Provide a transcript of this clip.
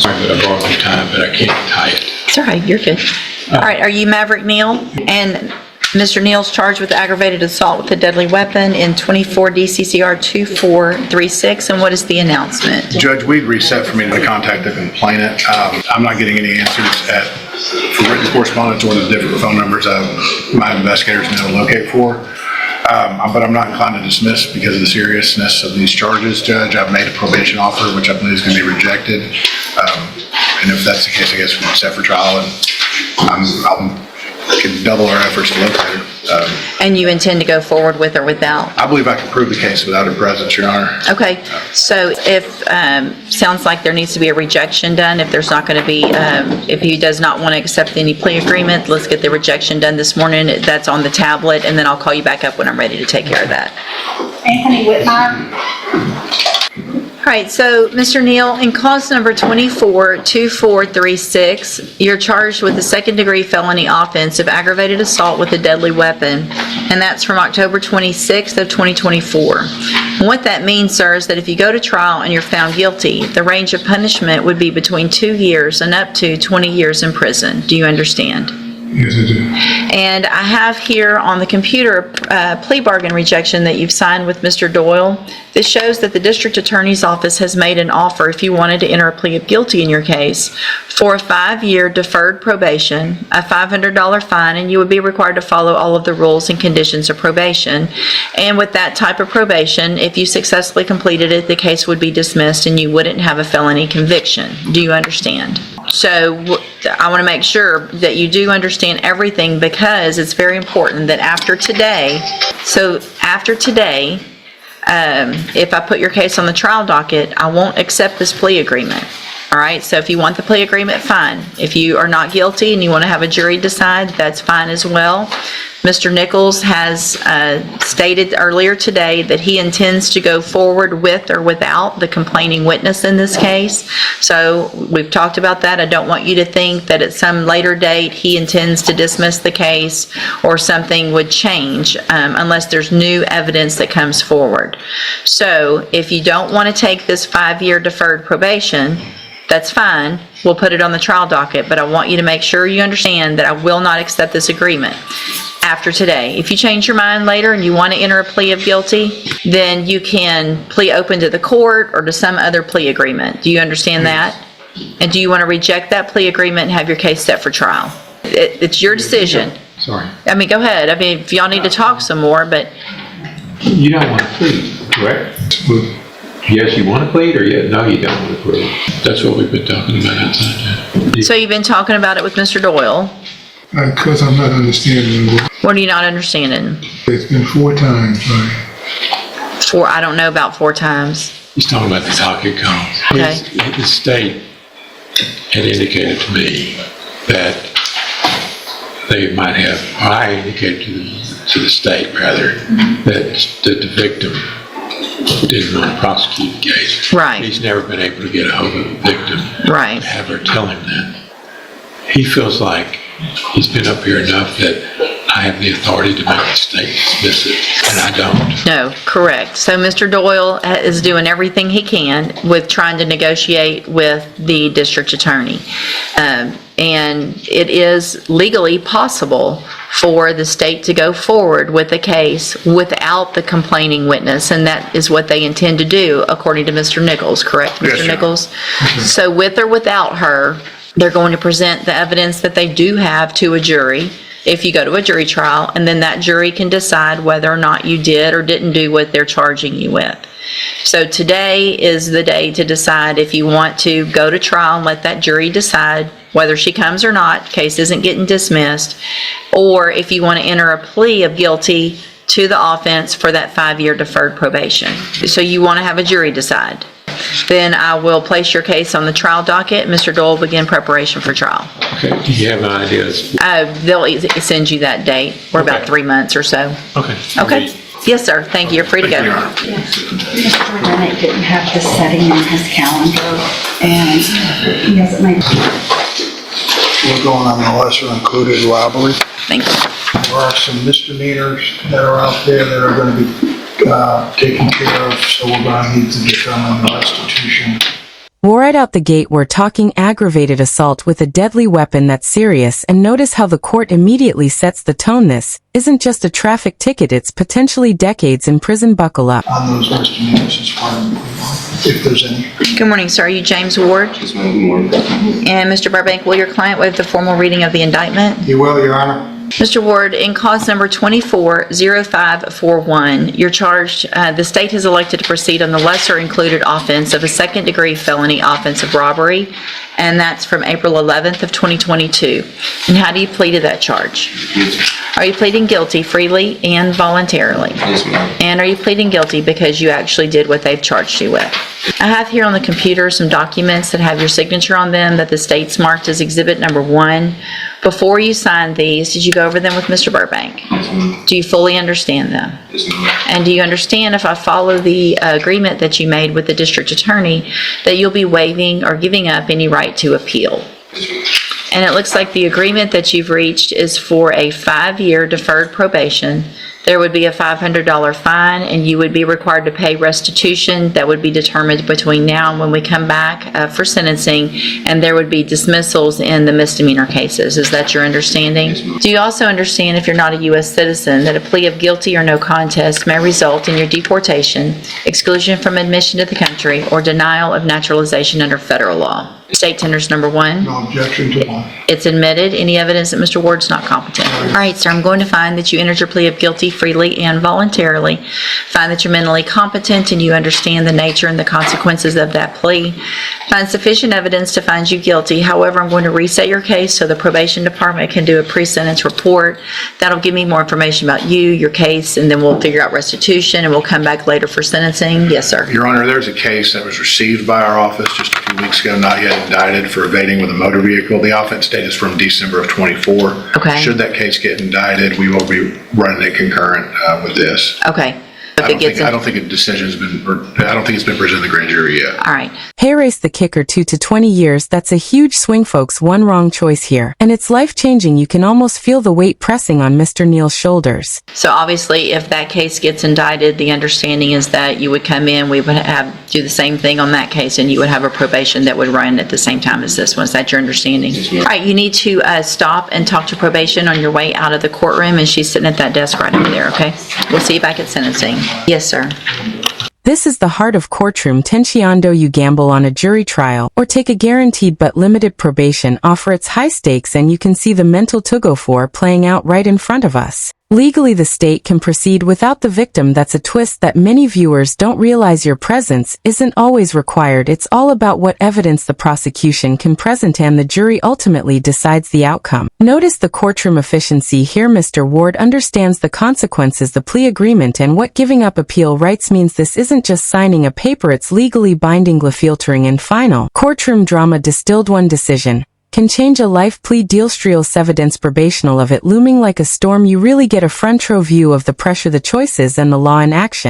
sorry that I borrowed your time, but I can't tie it. It's all right, you're good. All right, are you Maverick Neal? And Mr. Neal's charged with aggravated assault with a deadly weapon in 24 DCCR 2436, and what is the announcement? Judge, we'd reset for me to contact the complainant. I'm not getting any answers for written correspondence or the different phone numbers my investigators know to locate for. But I'm not inclined to dismiss because of the seriousness of these charges, Judge. I've made a probation offer, which I believe is going to be rejected. And if that's the case, I guess we can set for trial, and I'll can double our efforts to locate her. And you intend to go forward with or without? I believe I can prove the case without her presence, Your Honor. Okay, so if, sounds like there needs to be a rejection done, if there's not going to be, if he does not want to accept any plea agreement, let's get the rejection done this morning. That's on the tablet, and then I'll call you back up when I'm ready to take care of that. Anthony Whitmire. All right, so Mr. Neal, in cause number 242436, you're charged with a second-degree felony offense of aggravated assault with a deadly weapon, and that's from October 26th of 2024. And what that means, sir, is that if you go to trial and you're found guilty, the range of punishment would be between 2 years and up to 20 years in prison. Do you understand? Yes, I do. And I have here on the computer a plea bargain rejection that you've signed with Mr. Doyle. This shows that the district attorney's office has made an offer, if you wanted to enter a plea of guilty in your case, for a 5-year deferred probation, a $500 fine, and you would be required to follow all of the rules and conditions of probation. And with that type of probation, if you successfully completed it, the case would be dismissed and you wouldn't have a felony conviction. Do you understand? So I want to make sure that you do understand everything, because it's very important that after today, if I put your case on the trial docket, I won't accept this plea agreement. All right, so if you want the plea agreement, fine. If you are not guilty and you want to have a jury decide, that's fine as well. Mr. Nichols has stated earlier today that he intends to go forward with or without the complaining witness in this case. So we've talked about that. I don't want you to think that at some later date he intends to dismiss the case or something would change unless there's new evidence that comes forward. So if you don't want to take this 5-year deferred probation, that's fine. We'll put it on the trial docket, but I want you to make sure you understand that I will not accept this agreement after today. If you change your mind later and you want to enter a plea of guilty, then you can plea open to the court or to some other plea agreement. Do you understand that? And do you want to reject that plea agreement and have your case set for trial? It's your decision. Sorry. I mean, go ahead. I mean, if y'all need to talk some more, but... You don't want to plead, correct? Yes, you want to plead, or no, you don't want to plead. That's what we've been talking about outside. So you've been talking about it with Mr. Doyle? Because I'm not understanding. What are you not understanding? It's been 4 times, right? I don't know about 4 times. He's talking about the docket calls. Okay. The state had indicated to me that they might have, or I indicated to the state rather, that the victim didn't want to prosecute the case. Right. He's never been able to get a hold of the victim. Right. Have her tell him that. He feels like he's been up here enough that I have the authority to make the state dismiss it, and I don't. No, correct. So Mr. Doyle is doing everything he can with trying to negotiate with the district attorney. And it is legally possible for the state to go forward with the case without the complaining witness, and that is what they intend to do, according to Mr. Nichols, correct, Mr. Yes, Nichols? So with or without her, they're going to present the evidence that they do have to a jury if you go to a jury trial, and then that jury can decide whether or not you did or didn't do what they're charging you with. So today is the day to decide if you want to go to trial and let that jury decide whether she comes or not, case isn't getting dismissed, or if you want to enter a plea of guilty to the offense for that 5-year deferred probation. So you want to have a jury decide. Then I will place your case on the trial docket. Mr. Doyle will begin preparation for trial. Okay, do you have ideas? They'll send you that date. We're about 3 months or so. Okay. Okay. Yes, sir. Thank you. You're free to go. Mr. Bennett didn't have the setting on his calendar, and he hasn't made. We're going on the lesser included robbery. Thank you. There are some misdemeanors that are out there that are going to be taken care of, so we're going to need to determine the restitution Right out the gate we're talking aggravated assault with a deadly weapon that's serious, and notice how the court immediately sets the tone. This isn't just a traffic ticket, it's potentially decades in prison. Buckle up. On those misdemeanors as part of the plea bond, if there's any. Good morning, sir. Are you James Ward? Yes, ma'am. Good morning. And Mr. Burbank, will your client waive the formal reading of the indictment? You will, Your Honor. Mr. Ward, in cause number 240541, you're charged, the state has elected to proceed on the lesser included offense of a second-degree felony offense of robbery, and that's from April 11th of 2022. And how do you plead to that charge? Are you pleading guilty freely and voluntarily? Yes, ma'am. And are you pleading guilty because you actually did what they've charged you with? I have here on the computer some documents that have your signature on them that the state's marked as Exhibit Number 1. Before you signed these, did you go over them with Mr. Burbank? Yes, ma'am. Do you fully understand them? Yes, ma'am. And do you understand, if I follow the agreement that you made with the district attorney, that you'll be waiving or giving up any right to appeal? Yes, ma'am. And it looks like the agreement that you've reached is for a 5-year deferred probation. There would be a $500 fine, and you would be required to pay restitution that would be determined between now and when we come back for sentencing, and there would be dismissals in the misdemeanor cases. Is that your understanding? Yes, ma'am. Do you also understand, if you're not a U.S. citizen, that a plea of guilty or no contest may result in your deportation, exclusion from admission to the country, or denial of naturalization under federal law? State tenders number 1. No objection to one. It's admitted. Any evidence that Mr. Ward's not competent? All right, sir, I'm going to find that you entered your plea of guilty freely and voluntarily. Find that you're mentally competent and you understand the nature and the consequences of that plea. Find sufficient evidence to find you guilty. However, I'm going to reset your case so the probation department can do a pre-sentence report. That'll give me more information about you, your case, and then we'll figure out restitution, and we'll come back later for sentencing. Yes, sir. Your Honor, there's a case that was received by our office just a few weeks ago, not yet indicted, for evading with a motor vehicle. The offense date is from December of '24. Okay. Should that case get indicted, we will be running it concurrent with this. Okay. If I it gets don't think a decision's been, or I don't think it's been presented to the grand jury yet. all right. Pay raise the kicker 2 to 20 years. That's a huge swing, folks. One wrong choice here, and it's life-changing. You can almost feel the weight pressing on Mr. Neal's shoulders. So obviously, if that case gets indicted, the understanding is that you would come in, we would do the same thing on that case, and you would have a probation that would run at the same time as this one. Is that your understanding? Yes, ma'am. All right, you need to stop and talk to probation on your way out of the courtroom, and she's sitting at that desk right over there, okay? We'll see you back at sentencing. Yes, sir. This is the heart of Courtroom. Tensionando. You gamble on a jury trial or take a guaranteed but limited probation offer. It's high stakes, and you can see the mental tug-of-war playing out right in front of us. Legally, the state can proceed without the victim. That's a twist that many viewers don't realize. Your presence isn't always required. It's all about what evidence the prosecution can present, and the jury ultimately decides the outcome. Notice the courtroom efficiency here. Mr. Ward understands the consequences, the plea agreement, and what giving up appeal rights means. This isn't just signing a paper, it's legally binding. Filtering and final courtroom drama distilled. One decision can change a life. Plea deal. Strial evidence probational of it looming like a storm. You really get a front row view of the pressure, the choices, and the law in action.